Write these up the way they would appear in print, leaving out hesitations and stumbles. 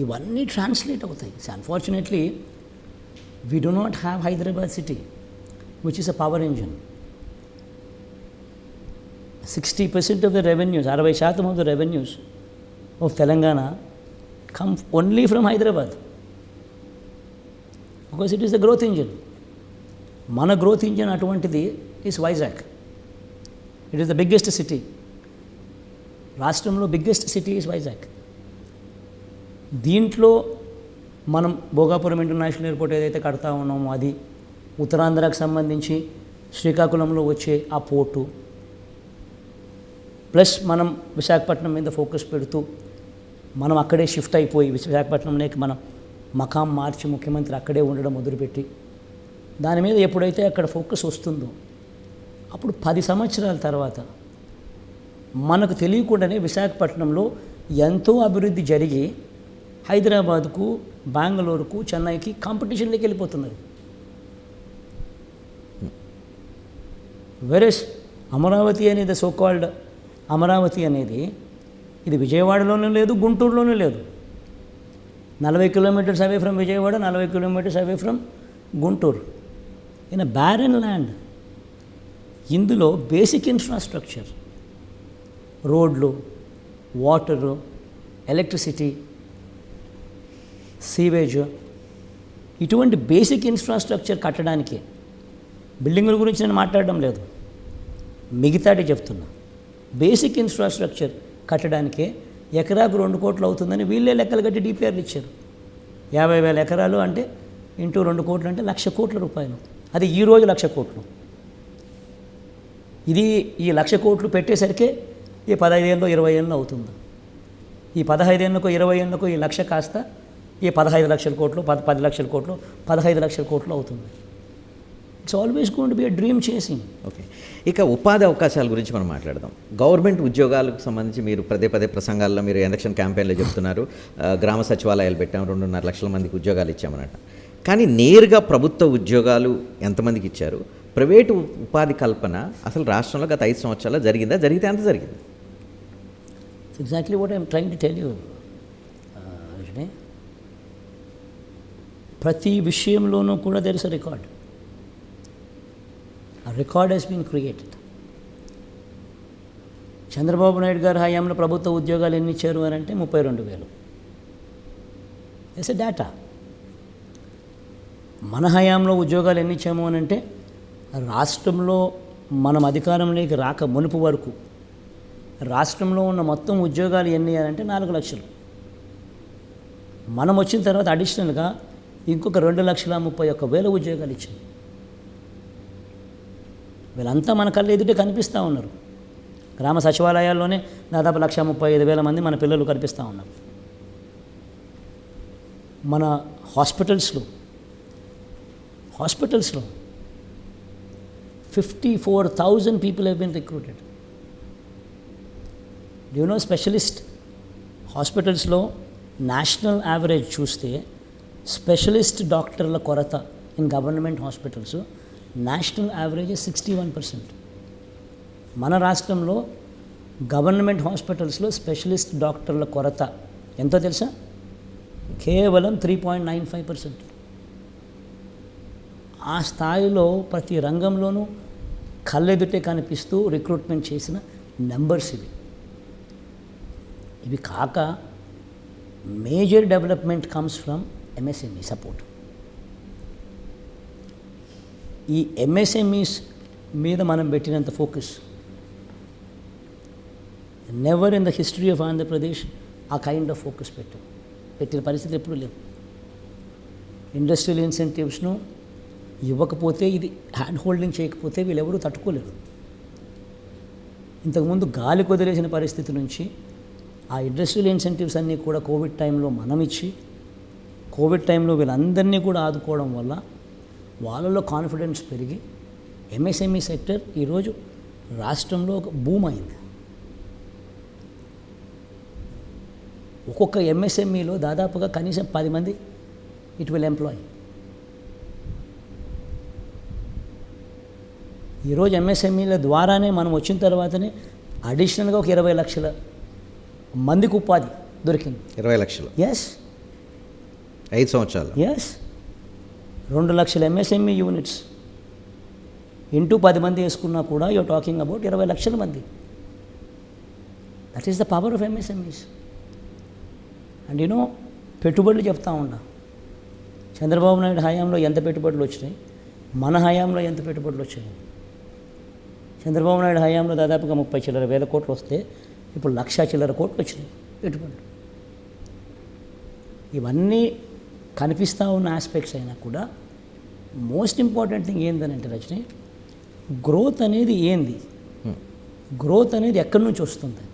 ఇవన్నీ ట్రాన్స్లేట్ అవుతాయి. Unfortunately we do not have Hyderabad city which is a power engine. 60% of the revenues, 60% of the revenues of Telangana come only from Hyderabad because it is the growth engine. మన growth engine అటువంటిది is Vizag. It is the biggest city. రాష్ట్రంలో biggest city is Vizag. దీంట్లో మనం Bhogapuram international airport ఏదైతే కడతా ఉన్నామో అది, ఉత్తరాంధ్రకు సంబంధించి శ్రీకాకుళంలో వచ్చే ఆ పోర్టు, ప్లస్ మనం విశాఖపట్నం మీద ఫోకస్ పెడుతూ మనం అక్కడే షిఫ్ట్ అయిపోయి విశాఖపట్నంలోకి మనం మకాం మార్చి ముఖ్యమంత్రి అక్కడే ఉండడం మొదలుపెట్టి దాని మీద ఎప్పుడైతే అక్కడ ఫోకస్ వస్తుందో అప్పుడు 10 సంవత్సరాల తర్వాత మనకు తెలియకుండానే విశాఖపట్నంలో ఎంతో అభివృద్ధి జరిగి హైదరాబాద్కు, బెంగళూరుకు, చెన్నైకి కాంపిటీషన్లోకి వెళ్ళిపోతున్నారు. వెరస్ అమరావతి అనేది సోకాల్డ్ అమరావతి అనేది ఇది విజయవాడలోనూ లేదు, గుంటూరులోనూ లేదు. 40 kilometres away from Vijayawada, 40 kilometres away from Guntur. In a barren land. ఇందులో బేసిక్ ఇన్ఫ్రాస్ట్రక్చర్, రోడ్లు, వాటరు, ఎలక్ట్రిసిటీ, సీవేజ్, ఇటువంటి బేసిక్ ఇన్ఫ్రాస్ట్రక్చర్ కట్టడానికి, బిల్డింగుల గురించి నేను మాట్లాడడం లేదు, మిగతాటి చెప్తున్నా, బేసిక్ ఇన్ఫ్రాస్ట్రక్చర్ కట్టడానికే ఎకరాకు 2 కోట్లు అవుతుందని వీళ్ళే లెక్కలు కట్టి డిపిఆర్లు ఇచ్చారు. 50,000 ఎకరాలు అంటే ఇంటూ 2 కోట్లు అంటే 1,00,000 కోట్ల రూపాయలు. అది ఈరోజు 1,00,000 కోట్లు. ఇది ఈ 1,00,000 కోట్లు పెట్టేసరికి ఈ 15 ఏళ్ళలో 20 ఏళ్ళు అవుతుంది. ఈ 15 ఏళ్ళకు 20 ఏళ్ళకు ఈ 1,00,000 కాస్త ఈ 15 లక్షల కోట్లు, 10 లక్షల కోట్లు, 15 లక్షల కోట్లు అవుతుంది. It's always going to be a dream chasing. Okay, ఇక ఉపాధి అవకాశాల గురించి మనం మాట్లాడదాం. గవర్నమెంట్ ఉద్యోగాలకు సంబంధించి మీరు పదే ప్రసంగాల్లో మీరు ఎలక్షన్ క్యాంపెయిన్లో చెప్తున్నారు, గ్రామ సచివాలయాలు పెట్టాం, 2.5 లక్షల మందికి ఉద్యోగాలు ఇచ్చామన్నట్టు. కానీ నేరుగా ప్రభుత్వ ఉద్యోగాలు ఎంతమందికి ఇచ్చారు? ప్రైవేటు ఉపాధి కల్పన అసలు రాష్ట్రంలో గత 5 సంవత్సరాల్లో జరిగిందా? జరిగితే ఎంత జరిగింది? Exactly what I'm trying to tell you. ప్రతి విషయంలోనూ కూడా దెర్ ఇస్ అ రికార్డ్. ఆ record has been created. Chandrababu Naidu గారి హయాంలో ప్రభుత్వ ఉద్యోగాలు ఎన్ని ఇచ్చారు అని అంటే 32,000. It's a data. మన హయాంలో ఉద్యోగాలు ఎన్ని ఇచ్చాము అని అంటే రాష్ట్రంలో మనం అధికారంలోకి రాక మునుపు వరకు రాష్ట్రంలో ఉన్న మొత్తం ఉద్యోగాలు ఎన్ని అని అంటే 4 లక్షలు. మనం వచ్చిన తర్వాత అడిషనల్గా ఇంకొక 2,31,000 ఉద్యోగాలు ఇచ్చాం. వీళ్ళంతా మన కళ్ళ ఎదుటే కనిపిస్తూ ఉన్నారు. గ్రామ సచివాలయాల్లోనే దాదాపు 1,35,000 మంది మన పిల్లలు కనిపిస్తూ ఉన్నారు. మన హాస్పిటల్స్లో 54,000 people have been recruited. You know specialist హాస్పిటల్స్లో నేషనల్ యావరేజ్ చూస్తే స్పెషలిస్ట్ డాక్టర్ల కొరత in government hospitals national average 61%. మన రాష్ట్రంలో గవర్నమెంట్ హాస్పిటల్స్లో స్పెషలిస్ట్ డాక్టర్ల కొరత ఎంతో తెలుసా? కేవలం 3.95%. ఆ స్థాయిలో ప్రతి రంగంలోనూ కళ్ళెదుటే కనిపిస్తూ రిక్రూట్మెంట్ చేసిన నెంబర్స్ ఇవి. ఇవి కాక major development comes from MSME support. ఈ ఎంఎస్ఎంఈస్ మీద మనం పెట్టినంత focus never in the history of Andhra Pradesh ఆ కైండ్ ఆఫ్ ఫోకస్ పెట్టిన పరిస్థితి ఎప్పుడూ లేవు. ఇండస్ట్రియల్ ఇన్సెంటివ్స్ను ఇవ్వకపోతే, ఇది హ్యాండ్ హోల్డింగ్ చేయకపోతే వీళ్ళెవరూ తట్టుకోలేరు. ఇంతకుముందు గాలి కుదిరేసిన పరిస్థితి నుంచి ఆ ఇండస్ట్రియల్ ఇన్సెంటివ్స్ అన్నీ కూడా కోవిడ్ టైంలో మనం ఇచ్చి, కోవిడ్ టైంలో వీళ్ళందరినీ కూడా ఆదుకోవడం వల్ల వాళ్ళలో కాన్ఫిడెన్స్ పెరిగి ఎంఎస్ఎంఈ సెక్టర్ ఈరోజు రాష్ట్రంలో ఒక బూమ్ అయింది. ఒక్కొక్క ఎంఎస్ఎంఈలో దాదాపుగా కనీసం 10 మంది ఇట్ విల్ ఎంప్లాయ్. ఈరోజు ఎంఎస్ఎంఈల ద్వారానే మనం వచ్చిన తర్వాతనే అడిషనల్గా ఒక 20 లక్షల మందికి ఉపాధి దొరికింది. 20 లక్షలు. ఎస్, 5 సంవత్సరాలు. ఎస్, 2 లక్షల ఎంఎస్ఎంఈ యూనిట్స్ ఇంటూ 10 మంది వేసుకున్నా కూడా యూఆర్ టాకింగ్ అబౌట్ 20 లక్షల మంది. That is the power of MSMEs. And you know, పెట్టుబడులు చెప్తా ఉన్నా, చంద్రబాబు నాయుడు హయాంలో ఎంత పెట్టుబడులు వచ్చినాయి, మన హయాంలో ఎంత పెట్టుబడులు వచ్చాయి. చంద్రబాబు నాయుడు హయాంలో దాదాపుగా 30 చిల్లర వేల కోట్లు వస్తే ఇప్పుడు 1,00,000 చిల్లర కోట్లు వచ్చినాయి పెట్టుబడులు. ఇవన్నీ కనిపిస్తూ ఉన్న ఆస్పెక్ట్స్ అయినా కూడా మోస్ట్ ఇంపార్టెంట్ థింగ్ ఏంటంటే రజనీ, గ్రోత్ అనేది ఏంది, గ్రోత్ అనేది ఎక్కడి నుంచి వస్తుంది.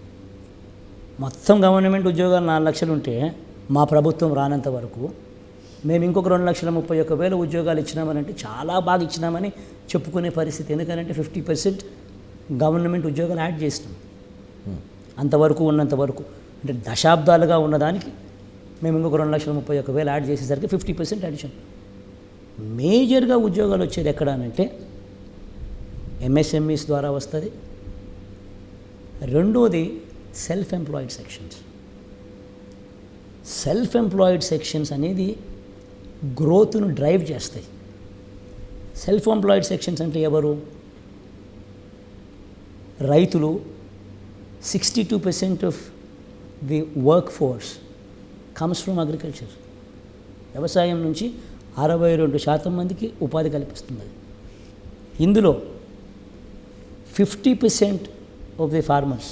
మొత్తం గవర్నమెంట్ ఉద్యోగాలు 4 లక్షలు ఉంటే మా ప్రభుత్వం రానంత వరకు మేము ఇంకొక 2,31,000 ఉద్యోగాలు ఇచ్చినామనంటే చాలా బాగా ఇచ్చినామని చెప్పుకునే పరిస్థితి. ఎందుకంటే 50% గవర్నమెంట్ ఉద్యోగాలు యాడ్ చేసినాం. అంతవరకు ఉన్నంతవరకు అంటే దశాబ్దాలుగా ఉన్నదానికి మేము ఇంకొక 2,31,000 యాడ్ చేసేసరికి 50% అడిషన్. మేజర్గా ఉద్యోగాలు వచ్చేది ఎక్కడ అంటే ఎంఎస్ఎంఈస్ ద్వారా వస్తుంది. రెండోది self employed sections. Self employed sections అనేది గ్రోత్ను డ్రైవ్ చేస్తాయి. సెల్ఫ్ ఎంప్లాయిడ్ సెక్షన్స్ అంటే ఎవరు? రైతులు. 62% of the work force comes from agriculture. వ్యవసాయం నుంచి 62% మందికి ఉపాధి కల్పిస్తుంది. ఇందులో 50% of the farmers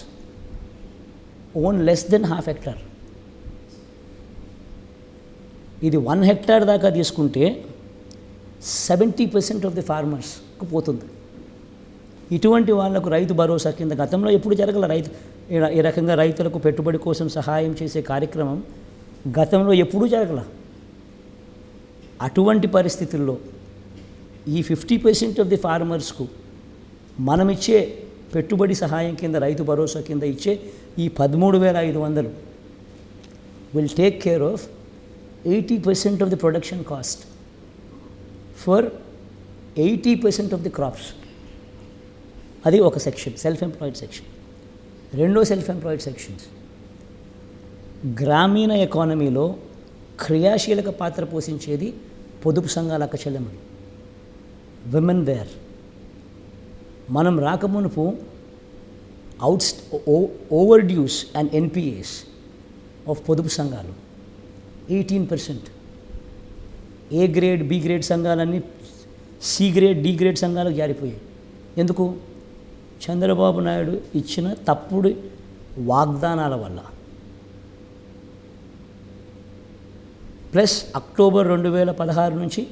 own less than ½ hectare. ఇది 1 హెక్టార్ దాకా తీసుకుంటే 70% ఆఫ్ ది ఫార్మర్స్కు పోతుంది. ఇటువంటి వాళ్లకు రైతు భరోసా కింద గతంలో ఎప్పుడు జరగల. ఈ రకంగా రైతులకు పెట్టుబడి కోసం సహాయం చేసే కార్యక్రమం గతంలో ఎప్పుడూ జరగల. అటువంటి పరిస్థితుల్లో ఈ 50% ఆఫ్ ది ఫార్మర్స్కు మనమిచ్చే పెట్టుబడి సహాయం కింద, రైతు భరోసా కింద ఇచ్చే ఈ 13,500 will take care of 80% of the production cost for 80% of the crops. అది ఒక సెక్షన్, సెల్ఫ్ ఎంప్లాయిడ్ సెక్షన్. రెండో సెల్ఫ్ ఎంప్లాయిడ్ సెక్షన్స్ గ్రామీణ ఎకానమీలో క్రియాశీలక పాత్ర పోషించేది పొదుపు సంఘాల అక్కచెల్లెమ్మలు, విమెన్ దేర్. మనం రాకమునుపు overdues and NPAs of పొదుపు సంఘాలు 18%. ఏ గ్రేడ్, బి గ్రేడ్ సంఘాలన్నీ సి గ్రేడ్, డి గ్రేడ్ సంఘాలకు జారిపోయాయి. ఎందుకు? చంద్రబాబు నాయుడు ఇచ్చిన తప్పుడు వాగ్దానాల వల్ల. ప్లస్ అక్టోబర్ 2016 నుంచి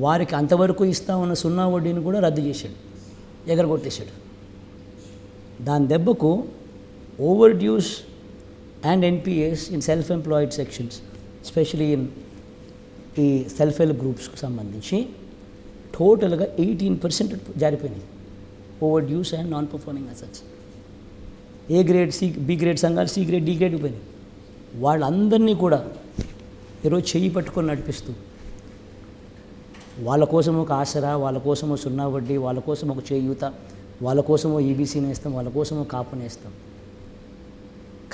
వారికి అంతవరకు ఇస్తా ఉన్న 0 వడ్డీని కూడా రద్దు చేశాడు, ఎగరగొట్టేశాడు. దాని దెబ్బకు overdues and NPAs in self employed sections, especially in ఈ సెల్ఫ్ హెల్ప్ గ్రూప్స్కి సంబంధించి టోటల్గా 18% జారిపోయినాయి. Overdues and non performing assets. A grade, B grade సంఘాలు సి గ్రేడ్, డి గ్రేడ్ పోయినాయి. వాళ్ళందరినీ కూడా ఈరోజు చెయ్యి పట్టుకొని నడిపిస్తూ వాళ్ళ కోసం ఒక ఆసరా, వాళ్ళ కోసమో 0 వడ్డీ, వాళ్ళ కోసం ఒక చేయూత, వాళ్ళ కోసమో ఈబీసీ నేస్తాం, వాళ్ళ కోసమో కాపు నేస్తాం.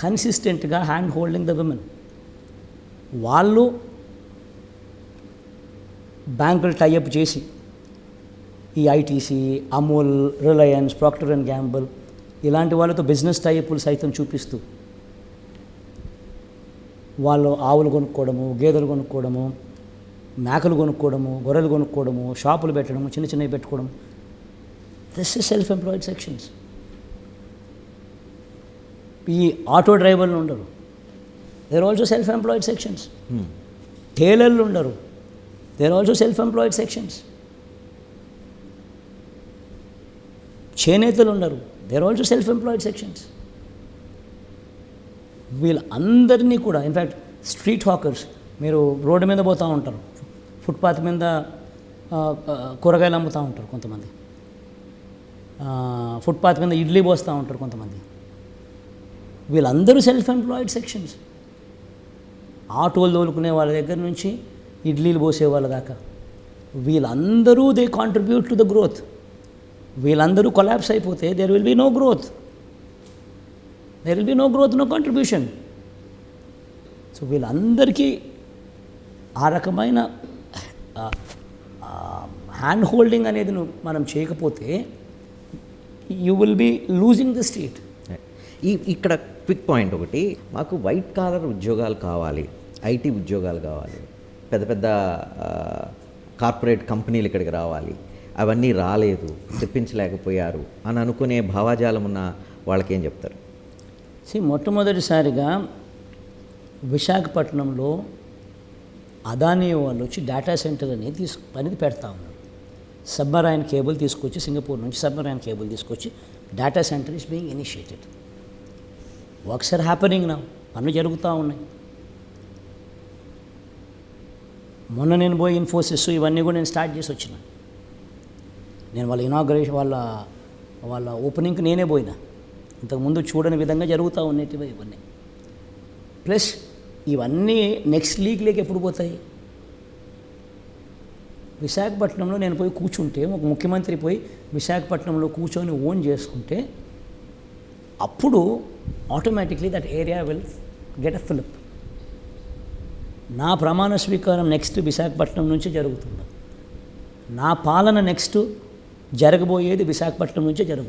కన్సిస్టెంట్గా హ్యాండ్ హోల్డింగ్ ద విమెన్. వాళ్ళు బ్యాంకులు టైఅప్ చేసి ఈ ITC, Amul, Reliance, Procter and Gamble ఇలాంటి వాళ్ళతో బిజినెస్ టైఅప్లు సైతం చూపిస్తూ వాళ్ళు ఆవులు కొనుక్కోవడము, గేదెలు కొనుక్కోవడము, మేకలు కొనుక్కోవడము, గొర్రెలు కొనుక్కోవడము, షాపులు పెట్టడము, చిన్న చిన్నవి పెట్టుకోవడం. This is self employed sections. ఈ ఆటో డ్రైవర్లు ఉండరు, they also self employed sections. టైలర్లు ఉండరు, they also self employed sections. చేనేతలు ఉండరు, they also self employed sections. వీళ్ళందరినీ కూడా, ఇన్ఫ్యాక్ట్ స్ట్రీట్ హాకర్స్, మీరు రోడ్డు మీద పోతూ ఉంటారు, ఫుట్పాత్ మీద కూరగాయలు అమ్ముతూ ఉంటారు కొంతమంది, ఫుట్పాత్ మీద ఇడ్లీ పోస్తూ ఉంటారు కొంతమంది. వీళ్ళందరూ సెల్ఫ్ ఎంప్లాయిడ్ సెక్షన్స్. ఆటోలు తోలుకునే వాళ్ళ దగ్గర నుంచి ఇడ్లీలు పోసే వాళ్ళ దాకా వీళ్ళందరూ they contribute to the growth. వీళ్ళందరూ కొలాప్స్ అయిపోతే there will be no growth, there will be no growth, no contribution. So వీళ్ళందరికీ ఆ రకమైన హ్యాండ్ హోల్డింగ్ అనేది మనం చేయకపోతే you will be losing the state. ఇక్కడ క్విక్ పాయింట్ ఒకటి, మాకు వైట్ కాలర్ ఉద్యోగాలు కావాలి, ఐటీ ఉద్యోగాలు కావాలి, పెద్ద పెద్ద కార్పొరేట్ కంపెనీలు ఇక్కడికి రావాలి, అవన్నీ రాలేదు, తెప్పించలేకపోయారు అని అనుకునే భావాజాలం ఉన్న వాళ్ళకేం చెప్తారు? మొట్టమొదటిసారిగా విశాఖపట్నంలో అదానీ వాళ్ళు వచ్చి డేటా సెంటర్ అనేది అనేది పెడతా ఉన్నారు. సబ్మరైన్ కేబుల్ తీసుకొచ్చి, సింగపూర్ నుంచి సబ్మరైన్ కేబుల్ తీసుకొచ్చి data centre is being initiated. Works are happening నా, పనులు జరుగుతూ ఉన్నాయి. మొన్న నేను పోయి ఇన్ఫోసిస్ ఇవన్నీ కూడా నేను స్టార్ట్ చేసి వచ్చిన. నేను వాళ్ళ ఇనాగ్రేషన్ వాళ్ళ ఓపెనింగ్కి నేనే పోయినా. ఇంతకుముందు చూడని విధంగా జరుగుతూ ఉన్నట్టుగా ఇవన్నీ. ప్లస్ ఇవన్నీ నెక్స్ట్ లీగ్లోకి ఎప్పుడు పోతాయి? విశాఖపట్నంలో నేను పోయి కూర్చుంటే, ఒక ముఖ్యమంత్రి పోయి విశాఖపట్నంలో కూర్చొని ఓన్ చేసుకుంటే అప్పుడు automatically that area will get a fill up. నా ప్రమాణ స్వీకారం నెక్స్ట్ విశాఖపట్నం నుంచి జరుగుతుంది. నా పాలన నెక్స్ట్ జరగబోయేది విశాఖపట్నం నుంచే జరుగుతుంది.